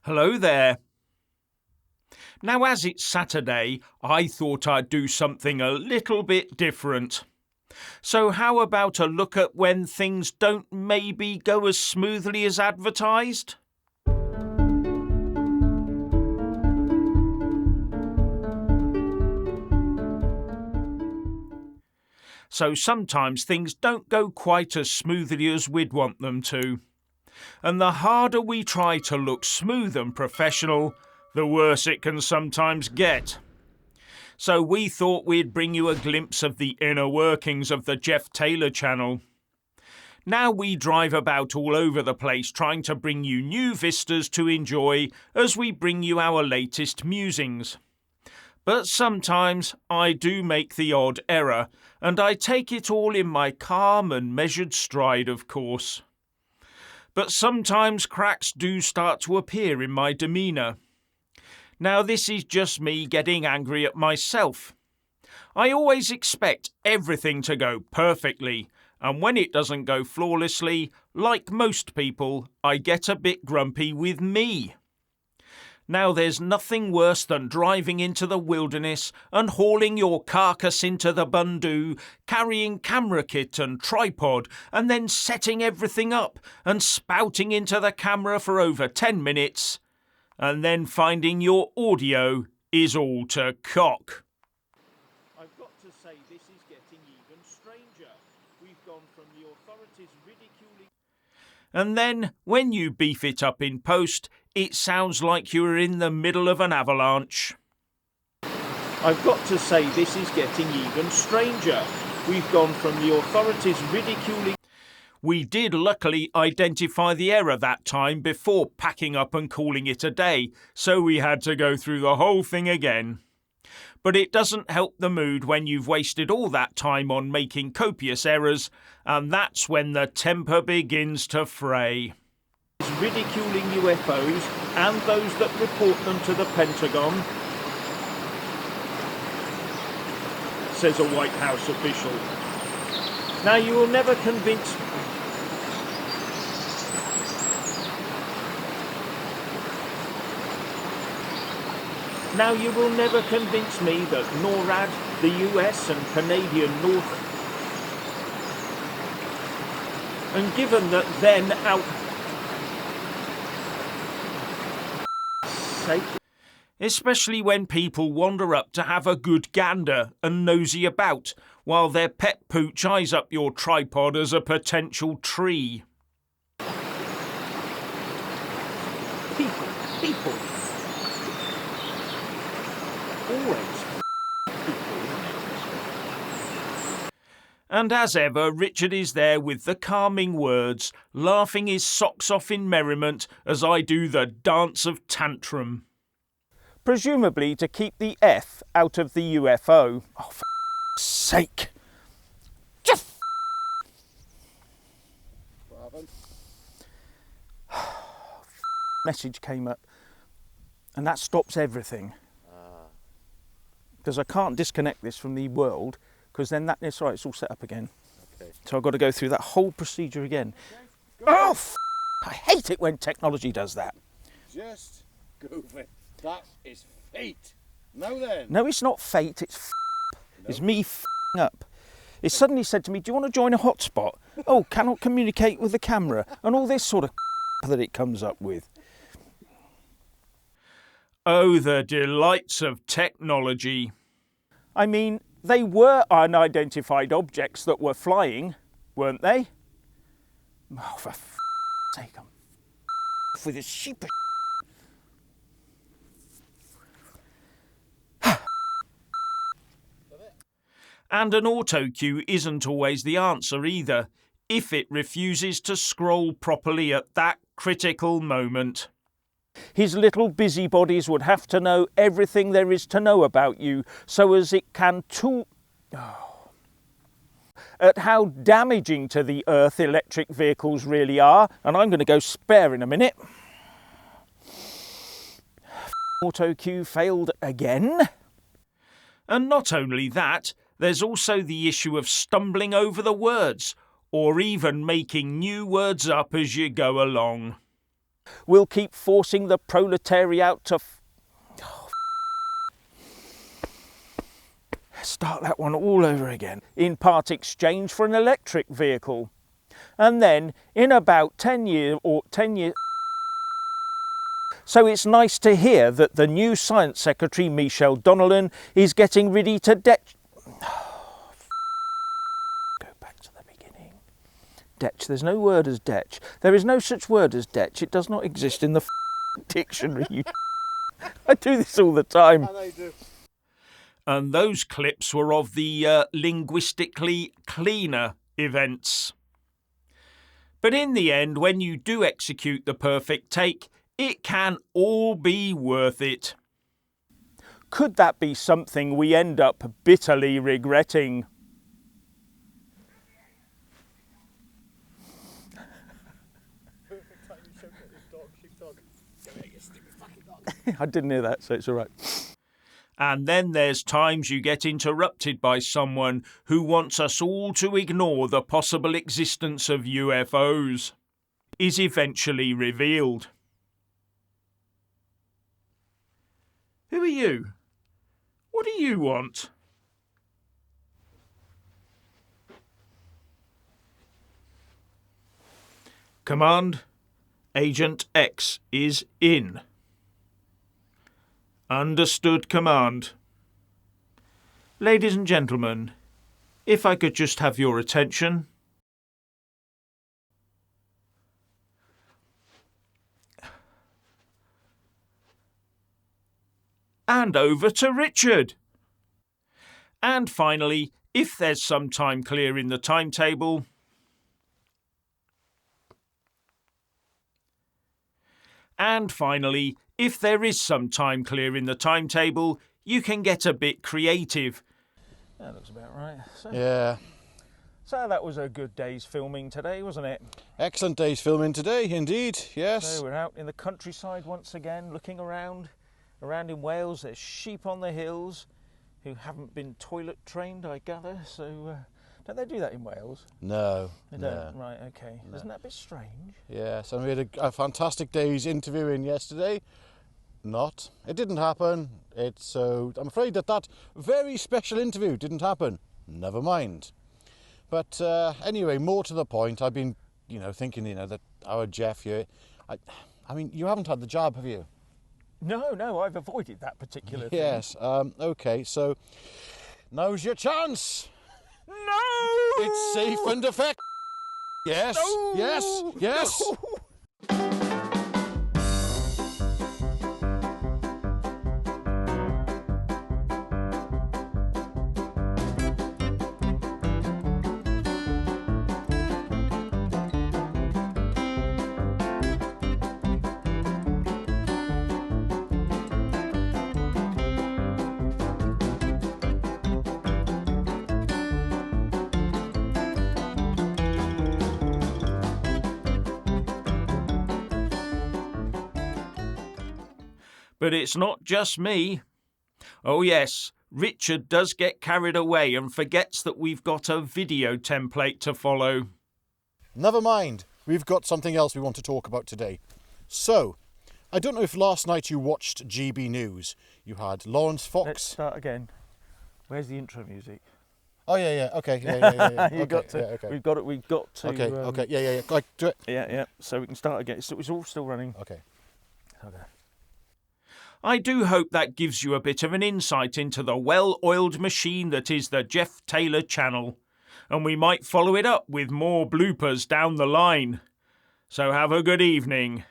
Hello there. Now, as it's Saturday, I thought I'd do something a little bit different. So how about a look at when things don't maybe go as smoothly as advertised? So sometimes things don't go quite as smoothly as we'd want them to. And the harder we try to look smooth and professional, the worse it can sometimes get. So we thought we'd bring you a glimpse of the inner workings of the Jeff Taylor channel. Now we drive about all over the place trying to bring you new vistas to enjoy as we bring you our latest musings. But sometimes I do make the odd error, and I take it all in my calm and measured stride, of course. But sometimes cracks do start to appear in my demeanour. Now this is just me getting angry at myself. I always expect everything to go perfectly, and when it doesn't go flawlessly, like most people, I get a bit grumpy with me. Now there's nothing worse than driving into the wilderness and hauling your carcass into the bundu, carrying camera kit and tripod, and then setting everything up and spouting into the camera for over 10 minutes, and then finding your audio is all to cock. I've got to say this is getting even stranger. We've gone from the authorities ridiculing... And then, when you beef it up in post, it sounds like you're in the middle of an avalanche. I've got to say this is getting even stranger. We've gone from the authorities ridiculing... We did luckily identify the error that time before packing up and calling it a day, so we had to go through the whole thing again. But it doesn't help the mood when you've wasted all that time on making copious errors, and that's when the temper begins to fray. Ridiculing UFOs and those that report them to the Pentagon, says a White House official. Now you will never convince... Now you will never convince me that NORAD, the US and Canadian North... And given that then out... Especially when people wander up to have a good gander and nosy about, while their pet pooch eyes up your tripod as a potential tree. People. Always people. And as ever, Richard is there with the calming words, laughing his socks off in merriment as I do the dance of tantrum. Presumably to keep the F out of the UFO. Oh, for sake. Just message came up, and that stops everything. Because I can't disconnect this from the world, because then it's all right, it's all set up again. Okay. So I've got to go through that whole procedure again. Okay, oh, I hate it when technology does that. Just go for it. That is fate. Now then. No, it's not fate, it's It's me up. It suddenly said to me, do you want to join a hotspot? Oh, cannot communicate with the camera, and all this sort of that it comes up with. Oh, the delights of technology. I mean, they were unidentified objects that were flying, weren't they? Oh, for sake, I'm with this sheepish. And an auto cue isn't always the answer either, if it refuses to scroll properly at that critical moment. His little busybodies would have to know everything there is to know about you, so as it can at how damaging to the earth electric vehicles really are, and I'm going to go spare in a minute. Auto cue failed again. And not only that, there's also the issue of stumbling over the words, or even making new words up as you go along. We'll keep forcing the proletariat to... Start that one all over again. In part exchange for an electric vehicle. And then, in about 10 years... So it's nice to hear that the new Science Secretary, Michelle Donnellan, is getting ready to Go back to the beginning. Detch. There's no word as detch. There is no such word as detch. It does not exist in the dictionary. I do this all the time. And I do. And those clips were of the linguistically cleaner events. But in the end, when you do execute the perfect take, it can all be worth it. Could that be something we end up bitterly regretting? Perfect time you shouted at this dog, sheepdog. Come here, you stupid fucking dog. I didn't hear that, so it's all right. And then there's times you get interrupted by someone who wants us all to ignore the possible existence of UFOs. Is eventually revealed. Who are you? What do you want? Command, Agent X is in. Understood, Command. Ladies and gentlemen, if I could just have your attention. And over to Richard. And finally, if there's some time clear in the timetable. And finally, if there is some time clear in the timetable, you can get a bit creative. That looks about right. Yeah. So that was a good day's filming today, wasn't it? Excellent day's filming today, indeed, yes. So we're out in the countryside once again, looking around. Around in Wales, there's sheep on the hills who haven't been toilet trained, I gather. So don't they do that in Wales? No. They no. don't? Right, okay. No. Isn't that a bit strange? Yes, and we had a fantastic day's interviewing yesterday. Not. It didn't happen. I'm afraid that very special interview didn't happen. Never mind. But anyway, more to the point, I've been, thinking, that our Jeff here, I mean, you haven't had the job, have you? No, I've avoided that particular thing. Yes, okay, so now's your chance. No! It's safe and effective. Yes, No! yes. No! But it's not just me. Oh yes, Richard does get carried away and forgets that we've got a video template to follow. Never mind, we've got something else we want to talk about today. So, I don't know if last night you watched GB News. You had Lawrence Fox. Let's start again. Where's the intro music? Oh yeah, okay, yeah. You okay, got to. yeah, okay. We've got to. Okay, yeah. Go, do it. Yeah. So we can start again. It's all still running. Okay. I do hope that gives you a bit of an insight into the well-oiled machine that is the Jeff Taylor channel, and we might follow it up with more bloopers down the line. So have a good evening.